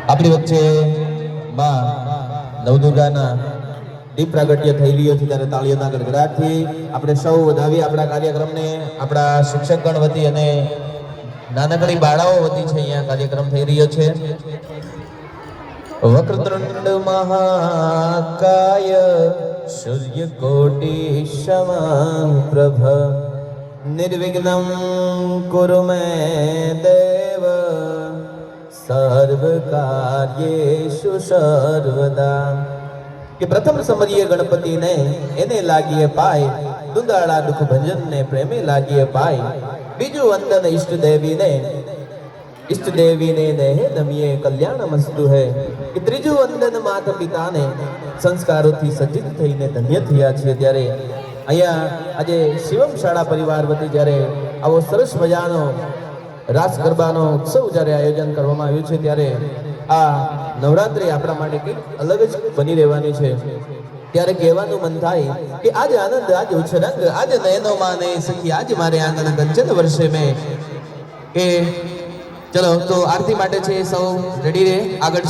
આપણી વચ્ચે માં નવદુર્ગાના દીપ પ્રાગટ્ય થઈ રહ્યો છે ત્યારે તાળીઓના ગડગડાટથી આપણે સૌ વધાવી આપણા કાર્યક્રમને આપણા શિક્ષકગણ વતી અને નાનકડી બાળાઓ વતી છે અહીંયા કાર્યક્રમ થઈ રહ્યો છે. વક્રતુંડ મહાકાય સૂર્યકોટિ સમપ્રભ નિર્વિઘ્નં કુરુ મે દેવ સર્વ કાર્યેષુ સર્વદા. કે પ્રથમ સમરીએ ગણપતિને એને લાગીએ પાય, દુંદાળા દુઃખ ભજનને પ્રેમે લાગીએ પાય. બીજું વંદન ઈષ્ટદેવીને ને નમીએ કલ્યાણમસ્તુ હે. કે ત્રીજું વંદન માતા પિતાને સંસ્કારોથી સજ્જિત થઈને ધન્ય થયા છે. ત્યારે અહીંયા આજે શિવમ શાળા પરિવાર વતી જ્યારે આવો સરસ મજાનો રાસ ગરબાનો ઉત્સવ જ્યારે આયોજન કરવામાં આવ્યું છે ત્યારે આ નવરાત્રિ આપણા માટે કંઈક અલગ જ બની રહેવાની છે. ત્યારે કહેવાનું મન થાય કે આજ આનંદ, આજ ઉછરંગ, આજ નયનો માને સખી, આજ મારે આંગણ કંચન વર્ષે મેં. કે ચલો તો આરતી માટે છે સૌ રેડી રહે આગળ.